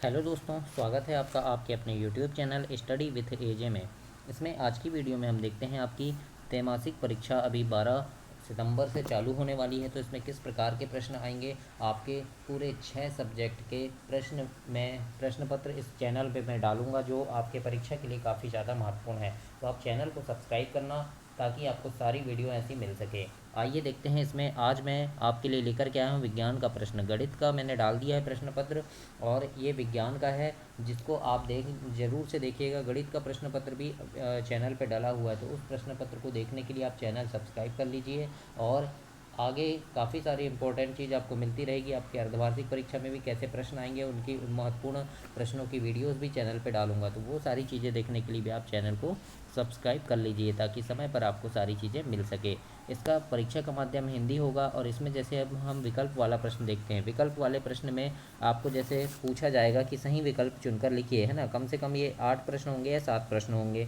Hello दोस्तों, स्वागत है आपका आपके अपने यूट्यूब चैनल स्टडी विथ एजे में। इसमें आज की वीडियो में हम देखते हैं आपकी त्रैमासिक परीक्षा अभी 12 सितंबर से चालू होने वाली है। तो इसमें किस प्रकार के प्रश्न आएंगे आपके पूरे 6 सब्जेक्ट के प्रश्न पत्र इस चैनल पे मैं डालूंगा, जो आपके परीक्षा के लिए काफ़ी ज़्यादा महत्वपूर्ण है। तो आप चैनल को सब्सक्राइब करना ताकि आपको सारी वीडियो ऐसी मिल सके। आइए देखते हैं, इसमें आज मैं आपके लिए लेकर के आया हूँ विज्ञान का प्रश्न। गणित का मैंने डाल दिया है प्रश्न पत्र, और ये विज्ञान का है, जिसको आप ज़रूर से देखिएगा। गणित का प्रश्न पत्र भी चैनल पे डाला हुआ है, तो उस प्रश्न पत्र को देखने के लिए आप चैनल सब्सक्राइब कर लीजिए। और आगे काफ़ी सारी इंपॉर्टेंट चीज़ आपको मिलती रहेगी। आपकी अर्धवार्षिक परीक्षा में भी कैसे प्रश्न आएंगे, उनकी महत्वपूर्ण प्रश्नों की वीडियोस भी चैनल पे डालूंगा। तो वो सारी चीज़ें देखने के लिए भी आप चैनल को सब्सक्राइब कर लीजिए, ताकि समय पर आपको सारी चीज़ें मिल सके। इसका परीक्षा का माध्यम हिंदी होगा। और इसमें जैसे अब हम विकल्प वाला प्रश्न देखते हैं, विकल्प वाले प्रश्न में आपको जैसे पूछा जाएगा कि सही विकल्प चुनकर लिखिए, है ना। कम से कम ये 8 प्रश्न होंगे या 7 प्रश्न होंगे,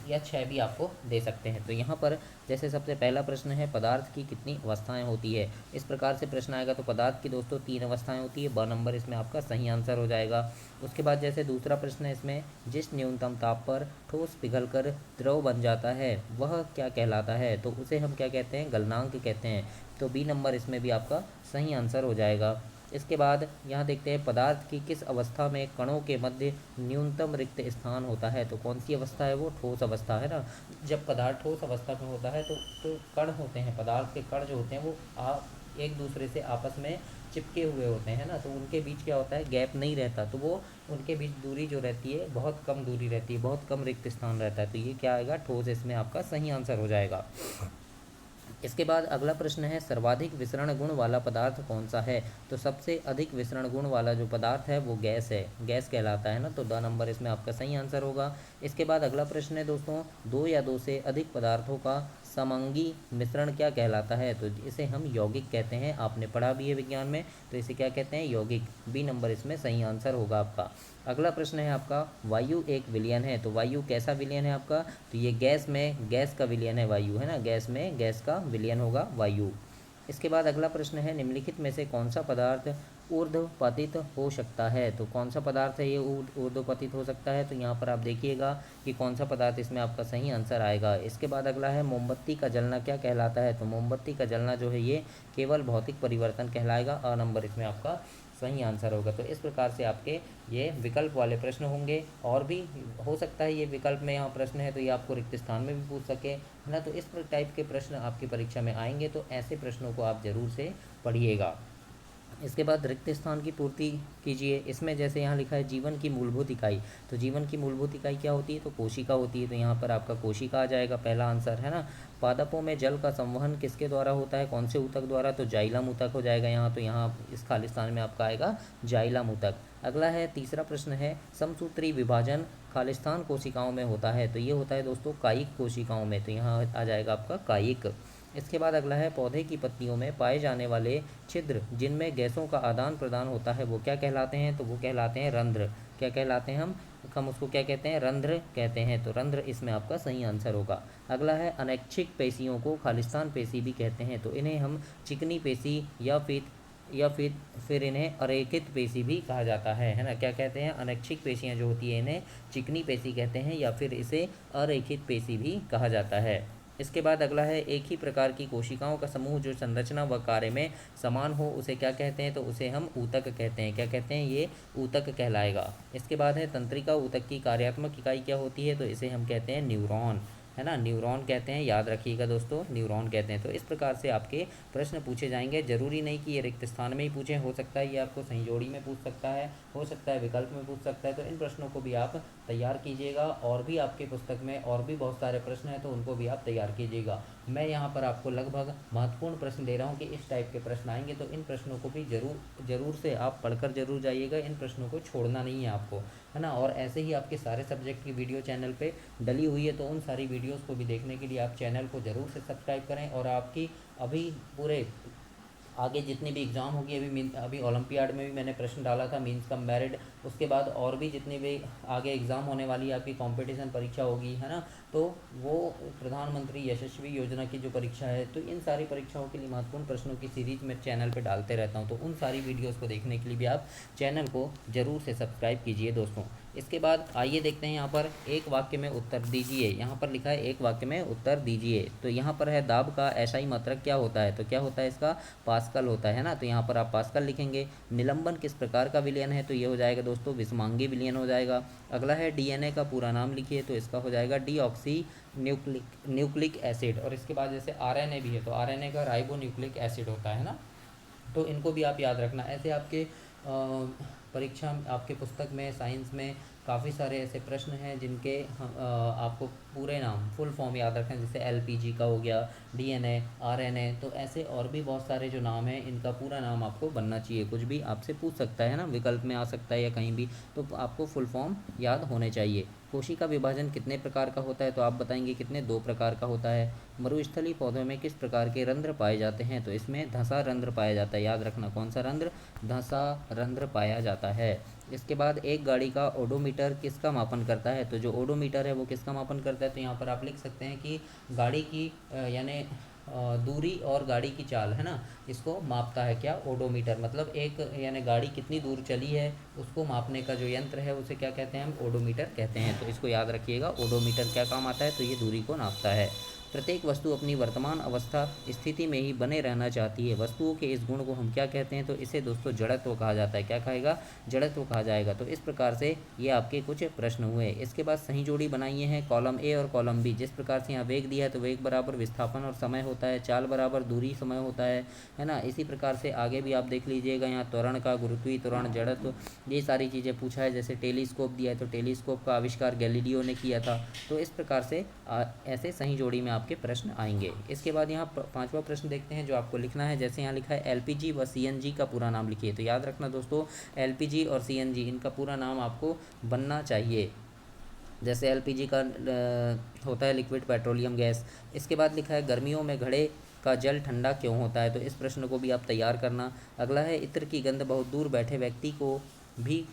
या 6 भी आपको दे सकते हैं। तो यहाँ पर जैसे सबसे पहला प्रश्न है, पदार्थ की कितनी अवस्थाएं होती है। इस प्रकार से प्रश्न आएगा। तो पदार्थ की दोस्तों 3 अवस्थाएं होती है। ब नंबर इसमें आपका सही आंसर हो जाएगा। उसके बाद जैसे दूसरा प्रश्न है, इसमें जिस न्यूनतम ताप पर ठोस पिघलकर द्रव बन जाता है वह क्या कहलाता है। तो उसे हम क्या कहते हैं, गलनांक कहते हैं। तो बी नंबर इसमें भी आपका सही आंसर हो जाएगा। इसके बाद यहाँ देखते हैं, पदार्थ की किस अवस्था में कणों के मध्य न्यूनतम रिक्त स्थान होता है। तो कौन सी अवस्था है वो, ठोस अवस्था, है ना। जब पदार्थ ठोस अवस्था में होता है तो कण होते हैं, पदार्थ के कण जो होते हैं वो एक दूसरे से आपस में चिपके हुए होते हैं ना। तो उनके बीच क्या होता है, गैप नहीं रहता। तो वो उनके बीच दूरी जो रहती है बहुत कम दूरी रहती है, बहुत कम रिक्त स्थान रहता है। तो ये क्या आएगा, ठोस, इसमें आपका सही आंसर हो जाएगा। इसके बाद अगला प्रश्न है, सर्वाधिक विसरण गुण वाला पदार्थ कौन सा है। तो सबसे अधिक विसरण गुण वाला जो पदार्थ है वो गैस है, गैस कहलाता है ना। तो द नंबर इसमें आपका सही आंसर होगा। इसके बाद अगला प्रश्न है दोस्तों, दो या दो से अधिक पदार्थों का समंगी मिश्रण क्या कहलाता है। तो इसे हम यौगिक कहते हैं, आपने पढ़ा भी है विज्ञान में। तो इसे क्या कहते हैं, यौगिक। बी नंबर इसमें सही आंसर होगा आपका। अगला प्रश्न है आपका, वायु एक विलयन है। तो वायु कैसा विलयन है आपका, तो ये गैस का विलयन है वायु, है ना। गैस में गैस का विलयन होगा वायु। इसके बाद अगला प्रश्न है, निम्नलिखित में से कौन सा पदार्थ ऊर्ध्वपतित हो सकता है। तो कौन सा पदार्थ है ये ऊर्ध्वपतित हो सकता है। तो यहाँ पर आप देखिएगा कि कौन सा पदार्थ इसमें आपका सही आंसर आएगा। इसके बाद अगला है, मोमबत्ती का जलना क्या कहलाता है। तो मोमबत्ती का जलना जो है ये केवल भौतिक परिवर्तन कहलाएगा। अ नंबर इसमें आपका सही आंसर होगा। तो इस प्रकार से आपके ये विकल्प वाले प्रश्न होंगे। और भी हो सकता है ये विकल्प में यहाँ प्रश्न है तो ये आपको रिक्त स्थान में भी पूछ सके, है ना। तो इस टाइप के प्रश्न आपकी परीक्षा में आएंगे, तो ऐसे प्रश्नों को आप ज़रूर से पढ़िएगा। इसके बाद रिक्त स्थान की पूर्ति कीजिए। इसमें जैसे यहाँ लिखा है, जीवन की मूलभूत इकाई। तो जीवन की मूलभूत इकाई क्या होती है, तो कोशिका होती है। तो यहाँ पर आपका कोशिका आ जाएगा, पहला आंसर, है ना। पादपों में जल का संवहन किसके द्वारा होता है, कौन से ऊतक द्वारा। तो जाइलम ऊतक हो जाएगा यहाँ। तो यहाँ इस खालिस्तान में आपका आएगा जाइलम ऊतक। अगला है, तीसरा प्रश्न है, समसूत्री विभाजन खालिस्तान कोशिकाओं में होता है। तो ये होता है दोस्तों कायिक कोशिकाओं में। तो यहाँ आ जाएगा आपका कायिक। इसके बाद अगला है, पौधे की पत्तियों में पाए जाने वाले छिद्र जिनमें गैसों का आदान प्रदान होता है वो क्या कहलाते हैं। तो वो कहलाते हैं रंध्र। क्या कहलाते हैं, हम उसको क्या कहते हैं, रंध्र कहते हैं। तो रंध्र इसमें आपका सही आंसर होगा। अगला है, अनैच्छिक पेशियों को खालिस्तान पेशी भी कहते हैं। तो इन्हें हम चिकनी पेशी या फिर इन्हें अरेखित पेशी भी कहा जाता है ना। क्या कहते हैं, अनैच्छिक पेशियाँ जो होती है इन्हें चिकनी पेशी कहते हैं, या फिर इसे अरेखित पेशी भी कहा जाता है। इसके बाद अगला है, एक ही प्रकार की कोशिकाओं का समूह जो संरचना व कार्य में समान हो उसे क्या कहते हैं। तो उसे हम ऊतक कहते हैं। क्या कहते हैं, ये ऊतक कहलाएगा। इसके बाद है, तंत्रिका ऊतक की कार्यात्मक इकाई क्या होती है। तो इसे हम कहते हैं न्यूरॉन, है ना। न्यूरॉन कहते हैं, याद रखिएगा दोस्तों, न्यूरॉन कहते हैं। तो इस प्रकार से आपके प्रश्न पूछे जाएंगे। जरूरी नहीं कि ये रिक्त स्थान में ही पूछे, हो सकता है ये आपको सही जोड़ी में पूछ सकता है, हो सकता है विकल्प में पूछ सकता है। तो इन प्रश्नों को भी आप तैयार कीजिएगा। और भी आपके पुस्तक में और भी बहुत सारे प्रश्न हैं, तो उनको भी आप तैयार कीजिएगा। मैं यहाँ पर आपको लगभग महत्वपूर्ण प्रश्न दे रहा हूँ कि इस टाइप के प्रश्न आएंगे, तो इन प्रश्नों को भी जरूर से आप पढ़कर जरूर जाइएगा। इन प्रश्नों को छोड़ना नहीं है आपको, है ना। और ऐसे ही आपके सारे सब्जेक्ट की वीडियो चैनल पे डली हुई है, तो उन सारी वीडियोस को भी देखने के लिए आप चैनल को ज़रूर से सब्सक्राइब करें। और आपकी अभी पूरे आगे जितनी भी एग्ज़ाम होगी, अभी ओलंपियाड में भी मैंने प्रश्न डाला था, मीन्स कम मेरिट। उसके बाद और भी जितनी भी आगे एग्ज़ाम होने वाली है, आपकी कंपटीशन परीक्षा होगी, है ना, तो वो प्रधानमंत्री यशस्वी योजना की जो परीक्षा है, तो इन सारी परीक्षाओं के लिए महत्वपूर्ण प्रश्नों की सीरीज मैं चैनल पे डालते रहता हूँ। तो उन सारी वीडियोज़ को देखने के लिए भी आप चैनल को ज़रूर से सब्सक्राइब कीजिए दोस्तों। इसके बाद आइए देखते हैं, यहाँ पर एक वाक्य में उत्तर दीजिए। यहाँ पर लिखा है एक वाक्य में उत्तर दीजिए। तो यहाँ पर है दाब का ऐसा ही मात्रक क्या होता है, तो क्या होता है इसका, पास्कल होता है ना। तो यहाँ पर आप पास्कल लिखेंगे। निलंबन किस प्रकार का विलयन है, तो ये हो जाएगा दोस्तों विषमांगी विलयन हो जाएगा। अगला है डीएनए का पूरा नाम लिखिए, तो इसका हो जाएगा डीऑक्सी न्यूक्लिक एसिड। और इसके बाद जैसे आरएनए भी है, तो आरएनए का राइबो न्यूक्लिक एसिड होता है ना। तो इनको भी आप याद रखना। ऐसे आपके परीक्षा आपके पुस्तक में साइंस में काफ़ी सारे ऐसे प्रश्न हैं जिनके आपको पूरे नाम फुल फॉर्म याद रखें, जैसे एलपीजी का हो गया, डीएनए, आरएनए। तो ऐसे और भी बहुत सारे जो नाम हैं, इनका पूरा नाम आपको बनना चाहिए। कुछ भी आपसे पूछ सकता है ना, विकल्प में आ सकता है या कहीं भी, तो आपको फुल फॉर्म याद होने चाहिए। कोशिका विभाजन कितने प्रकार का होता है, तो आप बताएंगे कितने, 2 प्रकार का होता है। मरुस्थलीय पौधों में किस प्रकार के रंध्र पाए जाते हैं, तो इसमें धंसा रंध्र पाया जाता है। याद रखना कौन सा रंध्र, धंसा रंध्र पाया जाता है। इसके बाद एक गाड़ी का ओडोमीटर किसका मापन करता है, तो जो ओडोमीटर है वो किसका मापन करता है, तो यहाँ पर आप लिख सकते हैं कि गाड़ी की यानी दूरी और गाड़ी की चाल, है ना, इसको मापता है क्या, ओडोमीटर। मतलब एक यानी गाड़ी कितनी दूर चली है उसको मापने का जो यंत्र है उसे क्या कहते हैं, हम ओडोमीटर कहते हैं। तो इसको याद रखिएगा, ओडोमीटर क्या काम आता है, तो ये दूरी को नापता है। प्रत्येक वस्तु अपनी वर्तमान अवस्था स्थिति में ही बने रहना चाहती है। वस्तुओं के इस गुण को हम क्या कहते हैं, तो इसे दोस्तों जड़त्व कहा जाता है। क्या कहेगा, जड़त्व कहा जाएगा। तो इस प्रकार से ये आपके कुछ प्रश्न हुए। इसके बाद सही जोड़ी बनाइए हैं कॉलम ए और कॉलम बी। जिस प्रकार से यहाँ वेग दिया है, तो वेग बराबर विस्थापन और समय होता है, चाल बराबर दूरी समय होता है ना। इसी प्रकार से आगे भी आप देख लीजिएगा, यहाँ त्वरण का, गुरुत्वीय त्वरण, जड़त्व, ये सारी चीज़ें पूछा है। जैसे टेलीस्कोप दिया है, तो टेलीस्कोप का आविष्कार गैलीलियो ने किया था। तो इस प्रकार से ऐसे सही जोड़ी में आपके प्रश्न आएंगे। इसके बाद यहाँ 5वां प्रश्न देखते हैं जो आपको लिखना है। जैसे यहाँ लिखा है एलपीजी व सीएनजी का पूरा नाम लिखिए। तो याद रखना दोस्तों, एलपीजी और सीएनजी इनका पूरा नाम आपको बनना चाहिए। जैसे एलपीजी का होता है लिक्विड पेट्रोलियम गैस। इसके बाद लिखा है गर्मियों में घड़े का जल ठंडा क्यों होता है, तो इस प्रश्न को भी आप तैयार करना। अगला है इत्र की गंध बहुत दूर बैठे व्यक्ति को भी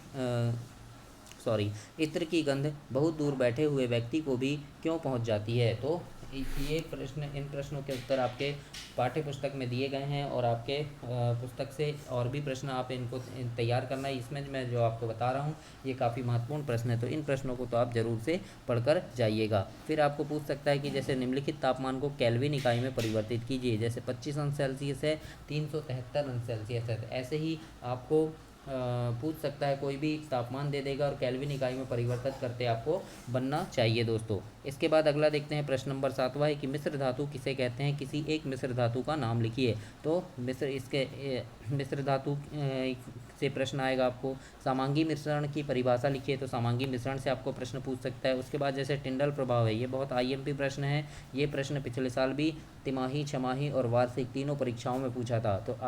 इत्र की गंध बहुत दूर बैठे हुए व्यक्ति को भी क्यों पहुंच जाती है। तो ये प्रश्न, इन प्रश्नों के उत्तर आपके पाठ्य पुस्तक में दिए गए हैं और आपके पुस्तक से और भी प्रश्न आप इनको तैयार करना है। इसमें मैं जो आपको बता रहा हूँ ये काफ़ी महत्वपूर्ण प्रश्न है, तो इन प्रश्नों को तो आप ज़रूर से पढ़कर जाइएगा। फिर आपको पूछ सकता है कि जैसे निम्नलिखित तापमान को केल्विन इकाई में परिवर्तित कीजिए। जैसे 25 अंश सेल्सियस है, 373 अंश सेल्सियस है। तो ऐसे ही आपको पूछ सकता है, कोई भी तापमान दे देगा और केल्विन इकाई में परिवर्तित करते आपको बनना चाहिए दोस्तों। इसके बाद अगला देखते हैं, प्रश्न नंबर 7वां है कि मिश्र धातु किसे कहते हैं, किसी एक मिश्र धातु का नाम लिखिए। तो मिश्र धातु से प्रश्न आएगा आपको। समांगी मिश्रण की परिभाषा लिखिए। तो समांगी मिश्रण से आपको प्रश्न पूछ सकता है। उसके बाद जैसे टिंडल प्रभाव है, ये बहुत आईएमपी प्रश्न है। ये प्रश्न पिछले साल भी तिमाही, छमाही और वार्षिक तीनों परीक्षाओं में पूछा था। तो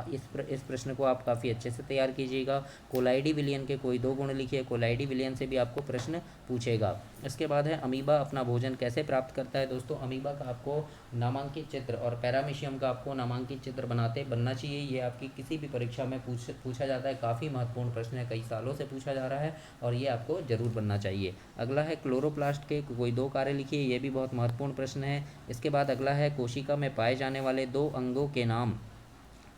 इस प्रश्न को आप काफ़ी अच्छे से तैयार कीजिएगा। कोलाइडी विलयन के कोई 2 गुण लिखिए। कोलाइडी विलयन से भी आपको प्रश्न पूछेगा। इसके बाद है अमीबा अपना भोजन कैसे प्राप्त करता है। दोस्तों अमीबा का आपको नामांकित चित्र और पैरामीशियम का आपको नामांकित चित्र बनना चाहिए। ये आपकी किसी भी परीक्षा में पूछा जाता है। काफ़ी महत्वपूर्ण प्रश्न है, कई सालों से पूछा जा रहा है और ये आपको जरूर बनना चाहिए। अगला है क्लोरोप्लास्ट के कोई 2 कार्य लिखिए। ये भी बहुत महत्वपूर्ण प्रश्न है। इसके बाद अगला है कोशिका में पाए जाने वाले 2 अंगों के नाम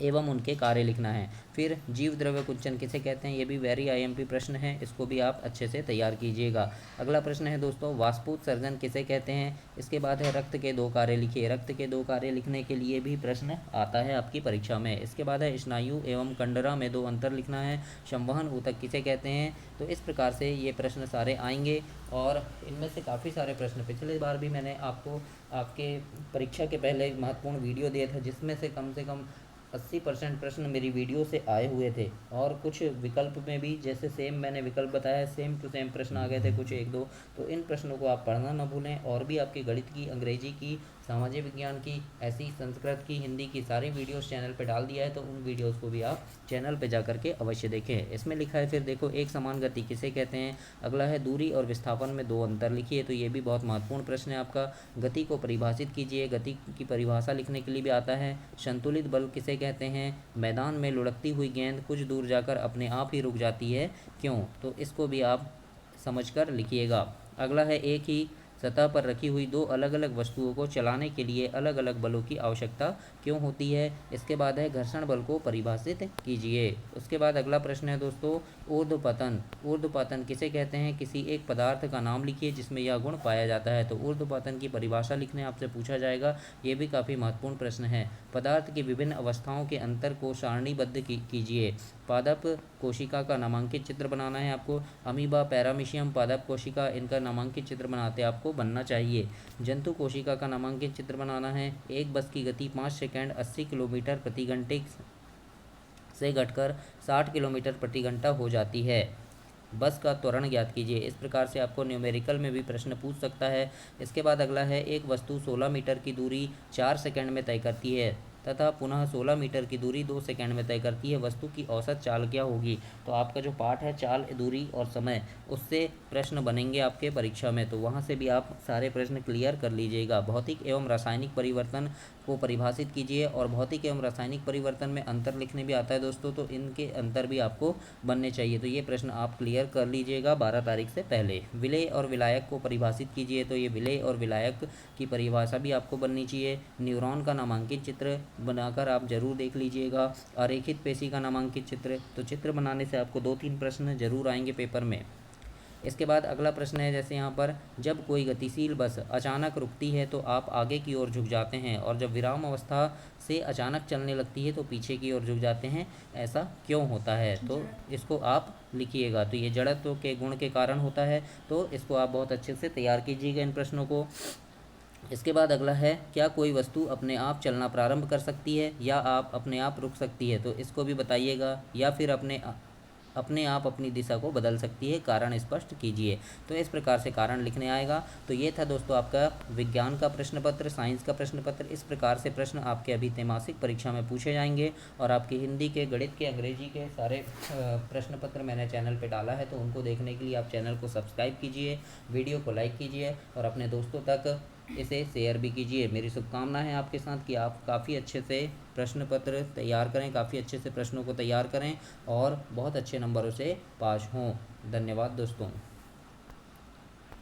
एवं उनके कार्य लिखना है। फिर जीव द्रव्य कुंचन किसे कहते हैं, ये भी वेरी आईएमपी प्रश्न है, इसको भी आप अच्छे से तैयार कीजिएगा। अगला प्रश्न है दोस्तों वाष्पोत्सर्जन किसे कहते हैं। इसके बाद है रक्त के 2 कार्य लिखिए। रक्त के 2 कार्य लिखने के लिए भी प्रश्न आता है आपकी परीक्षा में। इसके बाद है स्नायु एवं कंडरा में 2 अंतर लिखना है। संवहन ऊतक किसे कहते हैं। तो इस प्रकार से ये प्रश्न सारे आएंगे और इनमें से काफ़ी सारे प्रश्न पिछले बार भी मैंने आपको आपके परीक्षा के पहले महत्वपूर्ण वीडियो दिया था, जिसमें से कम 80% प्रश्न मेरी वीडियो से आए हुए थे। और कुछ विकल्प में भी जैसे सेम मैंने विकल्प बताया, सेम टू सेम प्रश्न आ गए थे कुछ 1-2। तो इन प्रश्नों को आप पढ़ना ना भूलें। और भी आपकी गणित की, अंग्रेजी की सामाजिक विज्ञान की, ऐसी संस्कृत की, हिंदी की सारी वीडियोस चैनल पे डाल दिया है, तो उन वीडियोस को भी आप चैनल पे जा करके अवश्य देखें। इसमें लिखा है फिर देखो एक समान गति किसे कहते हैं। अगला है दूरी और विस्थापन में दो अंतर लिखिए, तो ये भी बहुत महत्वपूर्ण प्रश्न है आपका। गति को परिभाषित कीजिए, गति की परिभाषा लिखने के लिए भी आता है। संतुलित बल किसे कहते हैं। मैदान में लुढ़कती हुई गेंद कुछ दूर जाकर अपने आप ही रुक जाती है, क्यों, तो इसको भी आप समझकर लिखिएगा। अगला है एक ही सतह पर रखी हुई दो अलग अलग वस्तुओं को चलाने के लिए अलग अलग बलों की आवश्यकता क्यों होती है। इसके बाद है घर्षण बल को परिभाषित कीजिए। उसके बाद अगला प्रश्न है दोस्तों ऊर्ध्वपतन। ऊर्ध्वपतन किसे कहते हैं। किसी एक पदार्थ का नाम लिखिए जिसमें यह गुण पाया जाता है, तो ऊर्ध्वपतन की परिभाषा लिखने आपसे पूछा जाएगा। ये भी काफ़ी महत्वपूर्ण प्रश्न है। पदार्थ की विभिन्न अवस्थाओं के अंतर को सारणीबद्ध कीजिए। पादप कोशिका का नामांकित चित्र बनाना है आपको। अमीबा, पैरामीशियम, पादप कोशिका, इनका नामांकित चित्र बनाते आपको बनना चाहिए। जंतु कोशिका का नामांकित चित्र बनाना है। एक बस की गति 5 सेकंड 80 किलोमीटर प्रति घंटे से घटकर 60 किलोमीटर प्रति घंटा हो जाती है। बस का त्वरण ज्ञात कीजिए। इस प्रकार से आपको न्यूमेरिकल में भी प्रश्न पूछ सकता है। इसके बाद अगला है एक वस्तु 16 मीटर की दूरी 4 सेकंड में तय करती है तथा पुनः 16 मीटर की दूरी 2 सेकंड में तय करती है, वस्तु की औसत चाल क्या होगी। तो आपका जो पाठ है चाल, दूरी और समय, उससे प्रश्न बनेंगे आपके परीक्षा में, तो वहाँ से भी आप सारे प्रश्न क्लियर कर लीजिएगा। भौतिक एवं रासायनिक परिवर्तन को परिभाषित कीजिए, और भौतिक एवं रासायनिक परिवर्तन में अंतर लिखने भी आता है दोस्तों, तो इनके अंतर भी आपको बनने चाहिए। तो ये प्रश्न आप क्लियर कर लीजिएगा 12 तारीख से पहले। विलेय और विलायक को परिभाषित कीजिए, तो ये विलेय और विलायक की परिभाषा भी आपको बननी चाहिए। न्यूरॉन का नामांकित चित्र बनाकर आप जरूर देख लीजिएगा। अरेखित पेशी का नामांकित चित्र, तो चित्र बनाने से आपको 2-3 प्रश्न जरूर आएंगे पेपर में। इसके बाद अगला प्रश्न है जैसे यहाँ पर, जब कोई गतिशील बस अचानक रुकती है तो आप आगे की ओर झुक जाते हैं, और जब विराम अवस्था से अचानक चलने लगती है तो पीछे की ओर झुक जाते हैं, ऐसा क्यों होता है। तो इसको आप लिखिएगा। तो ये जड़त्व के गुण के कारण होता है, तो इसको आप बहुत अच्छे से तैयार कीजिएगा इन प्रश्नों को। इसके बाद अगला है, क्या कोई वस्तु अपने आप चलना प्रारंभ कर सकती है या आप अपने आप रुक सकती है, तो इसको भी बताइएगा। या फिर अपने आप अपनी दिशा को बदल सकती है, कारण स्पष्ट कीजिए। तो इस प्रकार से कारण लिखने आएगा। तो ये था दोस्तों आपका विज्ञान का प्रश्न पत्र, साइंस का प्रश्न पत्र। इस प्रकार से प्रश्न आपके अभी त्रैमासिक परीक्षा में पूछे जाएंगे, और आपके हिंदी के, गणित के, अंग्रेजी के सारे प्रश्न पत्र मैंने चैनल पे डाला है, तो उनको देखने के लिए आप चैनल को सब्सक्राइब कीजिए, वीडियो को लाइक कीजिए, और अपने दोस्तों तक इसे शेयर भी कीजिए। मेरी शुभकामना है आपके साथ कि आप काफ़ी अच्छे से प्रश्न पत्र तैयार करें, काफ़ी अच्छे से प्रश्नों को तैयार करें, और बहुत अच्छे नंबरों से पास हों। धन्यवाद दोस्तों।